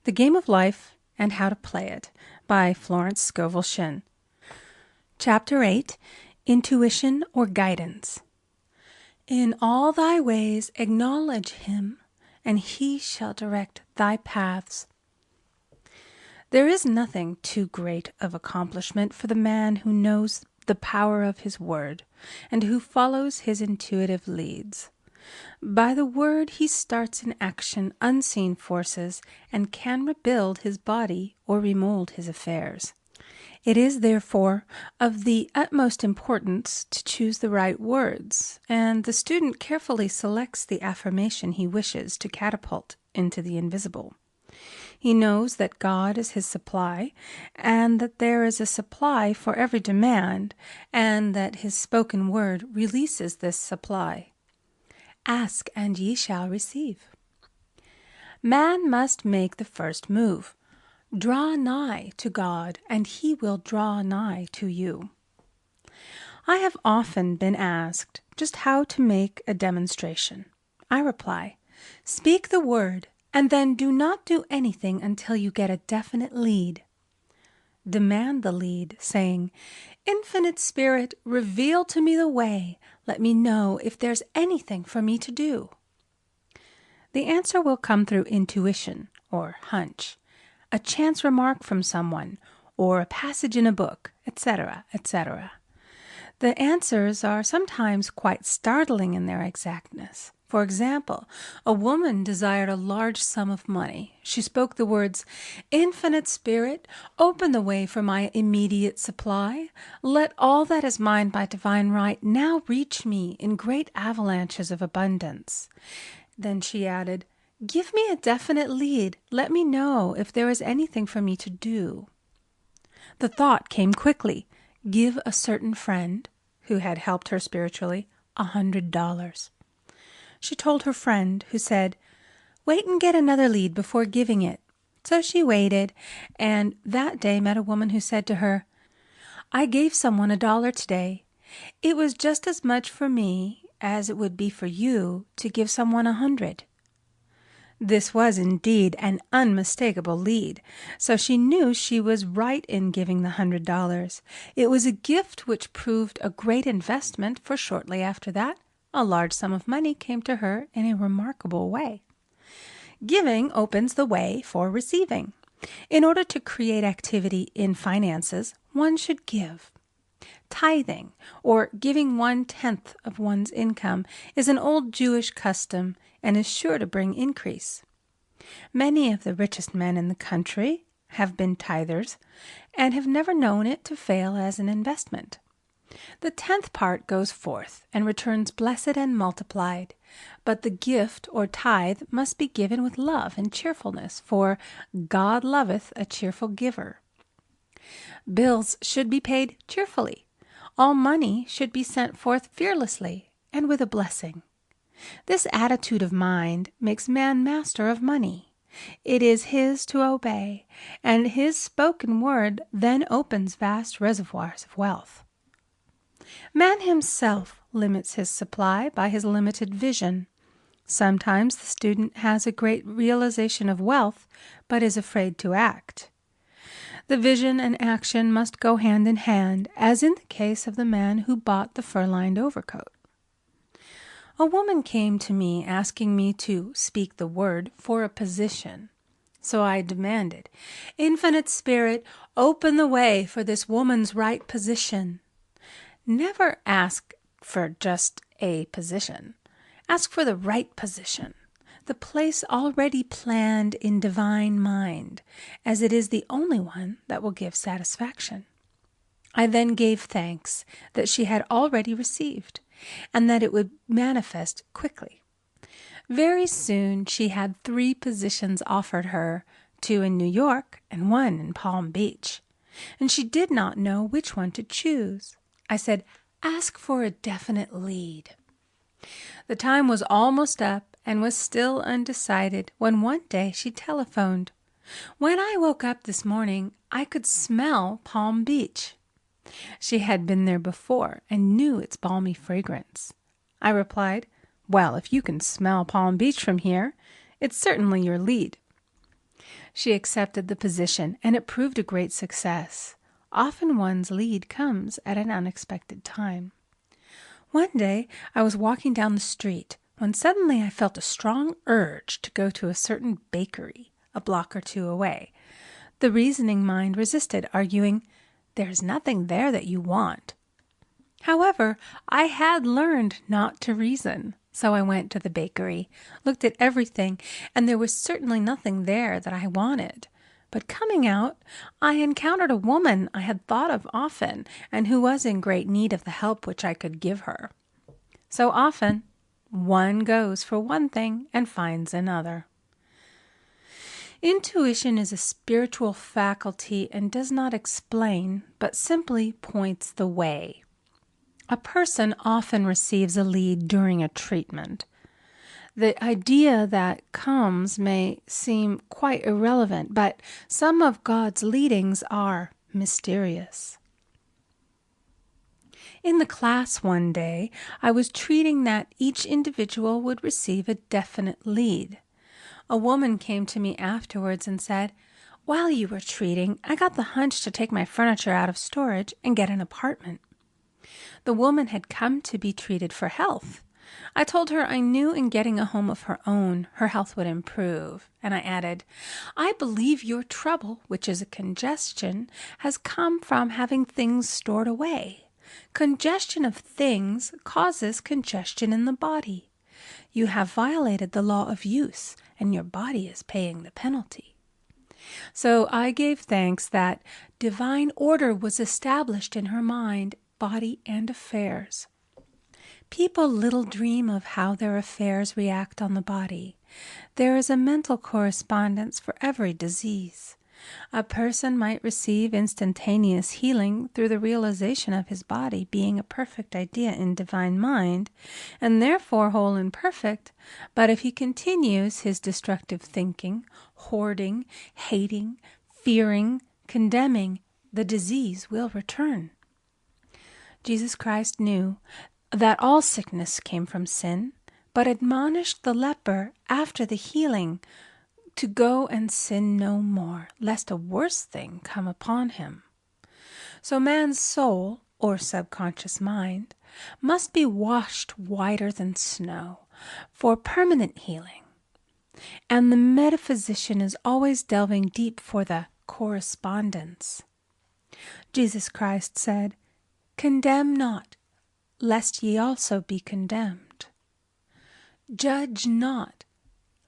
The Game of Life and How to Play It by Florence Scovel Shinn. Chapter 8, Intuition or Guidance. In all thy ways acknowledge him, and he shall direct thy paths. There is nothing too great of accomplishment for the man who knows the power of his word, and who follows his intuitive leads. By the word he starts in action unseen forces, and can rebuild his body or remold his affairs. It is, therefore, of the utmost importance to choose the right words, and the student carefully selects the affirmation he wishes to catapult into the invisible. He knows that God is his supply, and that there is a supply for every demand, and that his spoken word releases this supply. Ask, and ye shall receive. Man must make the first move. Draw nigh to God, and he will draw nigh to you. I have often been asked just how to make a demonstration. I reply, speak the word, and then do not do anything until you get a definite lead. Demand the lead, saying, Infinite Spirit, reveal to me the way. Let me know if there's anything for me to do. The answer will come through intuition, or hunch, a chance remark from someone, or a passage in a book, etc., etc. The answers are sometimes quite startling in their exactness. For example, a woman desired a large sum of money. She spoke the words, Infinite Spirit, open the way for my immediate supply. Let all that is mine by divine right now reach me in great avalanches of abundance. Then she added, give me a definite lead. Let me know if there is anything for me to do. The thought came quickly. Give a certain friend, who had helped her spiritually, $100. She told her friend, who said, wait and get another lead before giving it. So she waited, and that day met a woman who said to her, I gave someone $1 today. It was just as much for me as it would be for you to give someone 100. This was indeed an unmistakable lead, so she knew she was right in giving the $100. It was a gift which proved a great investment, for shortly after that, a large sum of money came to her in a remarkable way. Giving opens the way for receiving. In order to create activity in finances, one should give. Tithing, or giving 1/10 of one's income, is an old Jewish custom and is sure to bring increase. Many of the richest men in the country have been tithers and have never known it to fail as an investment. The 10th part goes forth and returns blessed and multiplied, but the gift or tithe must be given with love and cheerfulness, for God loveth a cheerful giver. Bills should be paid cheerfully. All money should be sent forth fearlessly and with a blessing. This attitude of mind makes man master of money. It is his to obey, and his spoken word then opens vast reservoirs of wealth. Man himself limits his supply by his limited vision. Sometimes the student has a great realization of wealth, but is afraid to act. The vision and action must go hand in hand, as in the case of the man who bought the fur-lined overcoat. A woman came to me asking me to speak the word for a position. So I demanded, Infinite Spirit, open the way for this woman's right position. Never ask for just a position. Ask for the right position, the place already planned in divine mind, as it is the only one that will give satisfaction. I then gave thanks that she had already received, and that it would manifest quickly. Very soon she had 3 positions offered her, 2 in New York and 1 in Palm Beach, and she did not know which one to choose. I said, ask for a definite lead. The time was almost up and was still undecided when one day she telephoned. When I woke up this morning, I could smell Palm Beach. She had been there before and knew its balmy fragrance. I replied, well, if you can smell Palm Beach from here, it's certainly your lead. She accepted the position, and it proved a great success. Often one's lead comes at an unexpected time. One day, I was walking down the street when suddenly I felt a strong urge to go to a certain bakery a block or two away. The reasoning mind resisted, arguing, "There's nothing there that you want." However, I had learned not to reason, so I went to the bakery, looked at everything, and there was certainly nothing there that I wanted. But coming out, I encountered a woman I had thought of often, and who was in great need of the help which I could give her. So often, one goes for one thing and finds another. Intuition is a spiritual faculty and does not explain, but simply points the way. A person often receives a lead during a treatment. The idea that comes may seem quite irrelevant, but some of God's leadings are mysterious. In the class one day, I was treating that each individual would receive a definite lead. A woman came to me afterwards and said, "While you were treating, I got the hunch to take my furniture out of storage and get an apartment." The woman had come to be treated for health. I told her I knew in getting a home of her own, her health would improve. And I added, "I believe your trouble, which is a congestion, has come from having things stored away. Congestion of things causes congestion in the body. You have violated the law of use, and your body is paying the penalty." So I gave thanks that divine order was established in her mind, body, and affairs. People little dream of how their affairs react on the body. There is a mental correspondence for every disease. A person might receive instantaneous healing through the realization of his body being a perfect idea in divine mind, and therefore whole and perfect, but if he continues his destructive thinking, hoarding, hating, fearing, condemning, the disease will return. Jesus Christ knew that all sickness came from sin, but admonished the leper after the healing to go and sin no more, lest a worse thing come upon him. So man's soul, or subconscious mind, must be washed whiter than snow for permanent healing. And the metaphysician is always delving deep for the correspondence. Jesus Christ said, "Condemn not, lest ye also be condemned. Judge not,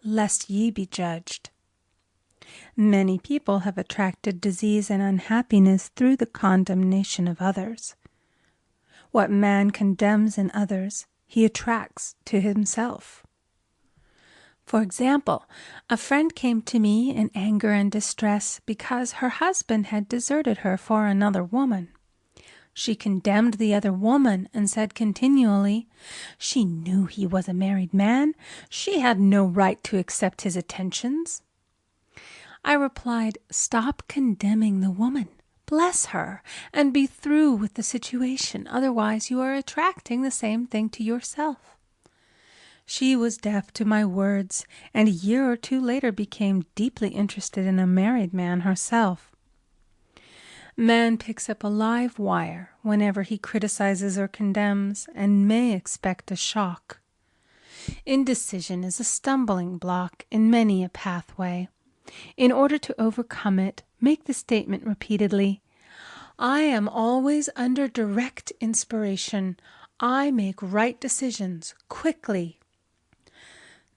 lest ye be judged." Many people have attracted disease and unhappiness through the condemnation of others. What man condemns in others, he attracts to himself. For example, a friend came to me in anger and distress because her husband had deserted her for another woman. She condemned the other woman and said continually, "She knew he was a married man. She had no right to accept his attentions." I replied, "Stop condemning the woman. Bless her and be through with the situation. Otherwise, you are attracting the same thing to yourself." She was deaf to my words, and a year or two later became deeply interested in a married man herself. Man picks up a live wire whenever he criticizes or condemns, and may expect a shock. Indecision is a stumbling block in many a pathway. In order to overcome it, make the statement repeatedly, "I am always under direct inspiration. I make right decisions quickly."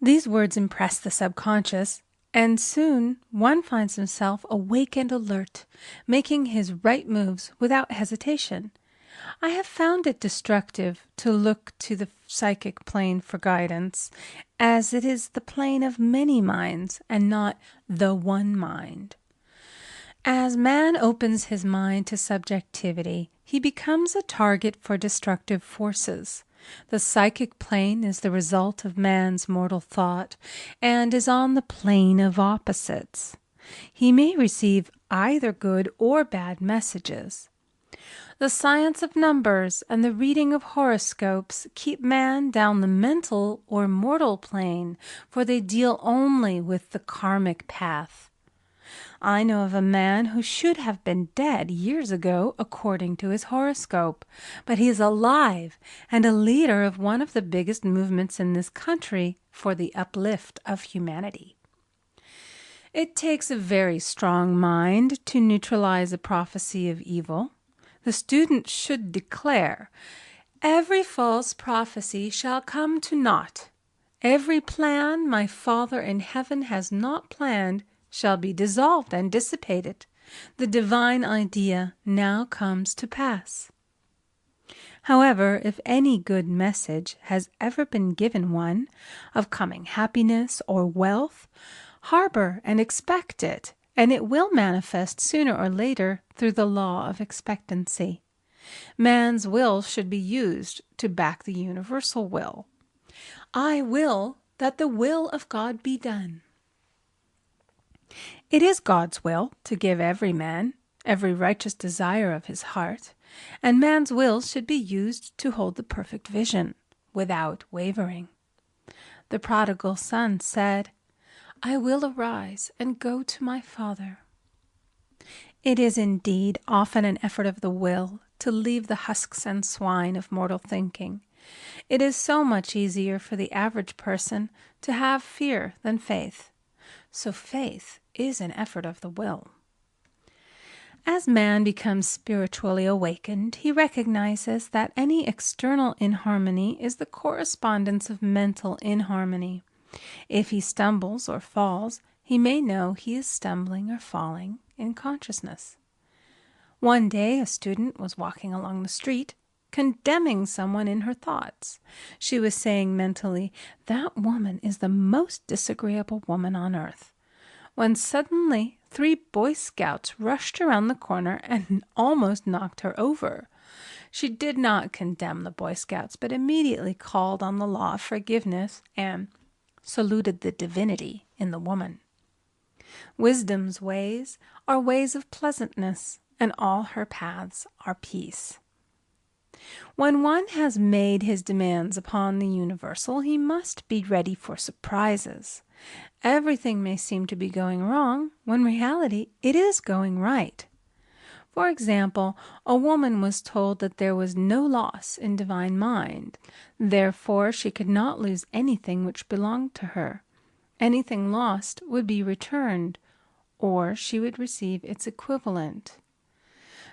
These words impress the subconscious, and soon one finds himself awake and alert, making his right moves without hesitation. I have found it destructive to look to the psychic plane for guidance, as it is the plane of many minds and not the one mind. As man opens his mind to subjectivity, he becomes a target for destructive forces. The psychic plane is the result of man's mortal thought and is on the plane of opposites. He may receive either good or bad messages. The science of numbers and the reading of horoscopes keep man down the mental or mortal plane, for they deal only with the karmic path. I know of a man who should have been dead years ago according to his horoscope, but he is alive and a leader of one of the biggest movements in this country for the uplift of humanity. It takes a very strong mind to neutralize a prophecy of evil. The student should declare, "Every false prophecy shall come to naught. Every plan my Father in heaven has not planned shall be dissolved and dissipated. The divine idea now comes to pass." However, if any good message has ever been given one, of coming happiness or wealth, harbor and expect it, and it will manifest sooner or later through the law of expectancy. Man's will should be used to back the universal will. I will that the will of God be done. It is God's will to give every man every righteous desire of his heart, and man's will should be used to hold the perfect vision, without wavering. The prodigal son said, "I will arise and go to my father." It is indeed often an effort of the will to leave the husks and swine of mortal thinking. It is so much easier for the average person to have fear than faith. So faith is an effort of the will. As man becomes spiritually awakened, he recognizes that any external inharmony is the correspondence of mental inharmony. If he stumbles or falls, he may know he is stumbling or falling in consciousness. One day a student was walking along the street, condemning someone in her thoughts. She was saying mentally, "That woman is the most disagreeable woman on earth," when suddenly 3 Boy Scouts rushed around the corner and almost knocked her over. She did not condemn the Boy Scouts, but immediately called on the law of forgiveness and saluted the divinity in the woman. Wisdom's ways are ways of pleasantness, and all her paths are peace. When one has made his demands upon the universal, he must be ready for surprises. Everything may seem to be going wrong, when in reality it is going right. For example, a woman was told that there was no loss in divine mind. Therefore, she could not lose anything which belonged to her. Anything lost would be returned, or she would receive its equivalent.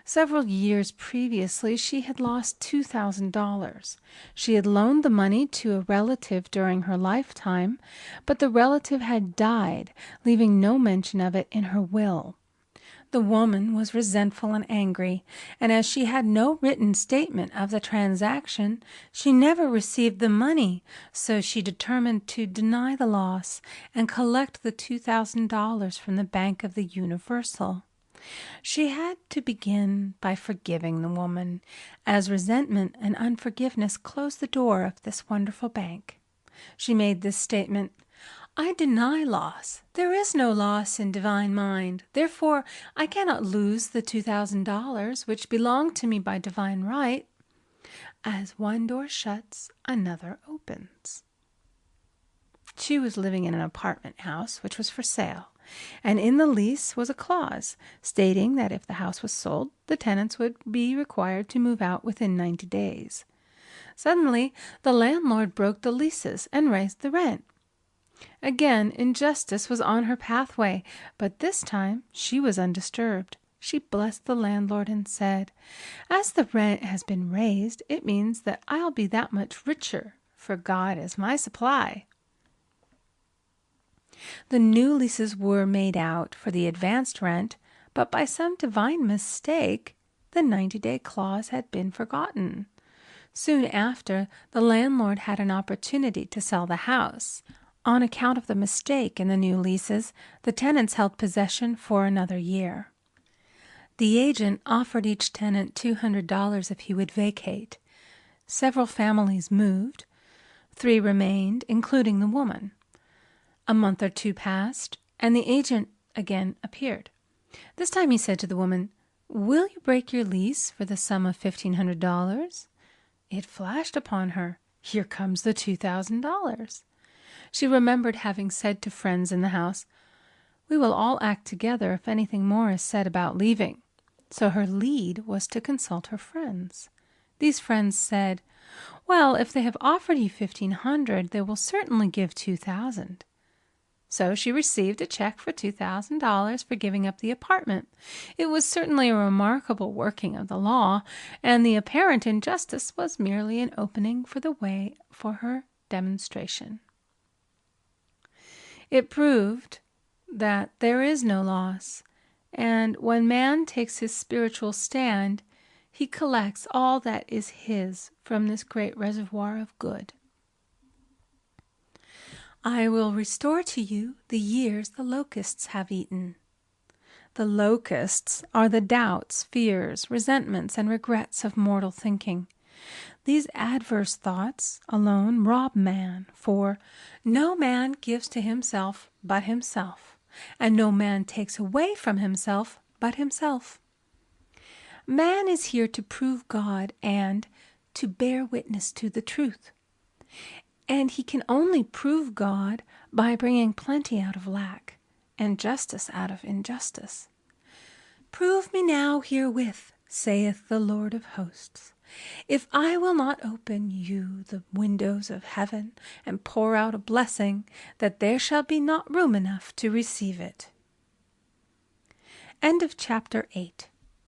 Several years previously, she had lost $2,000. She had loaned the money to a relative during her lifetime, but the relative had died, leaving no mention of it in her will. The woman was resentful and angry, and as she had no written statement of the transaction, she never received the money, so she determined to deny the loss and collect the $2,000 from the Bank of the Universal. She had to begin by forgiving the woman, as resentment and unforgiveness closed the door of this wonderful bank. She made this statement, "I deny loss. There is no loss in divine mind. Therefore, I cannot lose the $2,000 which belong to me by divine right. As one door shuts, another opens." She was living in an apartment house which was for sale, and in the lease was a clause stating that if the house was sold, the tenants would be required to move out within 90 days. Suddenly, the landlord broke the leases and raised the rent. Again, injustice was on her pathway, but this time she was undisturbed. She blessed the landlord and said, "As the rent has been raised, it means that I'll be that much richer, for God is my supply." The new leases were made out for the advanced rent, but by some divine mistake, the 90-day clause had been forgotten. Soon after, the landlord had an opportunity to sell the house. On account of the mistake in the new leases, the tenants held possession for another year. The agent offered each tenant $200 if he would vacate. Several families moved. 3 remained, including the woman. A month or 2 passed, and the agent again appeared. This time he said to the woman, "Will you break your lease for the sum of $1,500? It flashed upon her, "Here comes the $2,000. She remembered having said to friends in the house, We will all act together if anything more is said about leaving." So her lead was to consult her friends. These friends said, "Well, if they have offered you 1,500, they will certainly give 2,000. So she received a check for $2,000 for giving up the apartment. It was certainly a remarkable working of the law, and the apparent injustice was merely an opening for the way for her demonstration. It proved that there is no loss, and when man takes his spiritual stand, he collects all that is his from this great reservoir of good. "I will restore to you the years the locusts have eaten." The locusts are the doubts, fears, resentments, and regrets of mortal thinking. These adverse thoughts alone rob man, for "no man gives to himself but himself, and no man takes away from himself but himself." Man is here to prove God and to bear witness to the truth. And he can only prove God by bringing plenty out of lack and justice out of injustice. "Prove me now herewith, saith the Lord of hosts, if I will not open you the windows of heaven and pour out a blessing, that there shall be not room enough to receive it." End of chapter 8.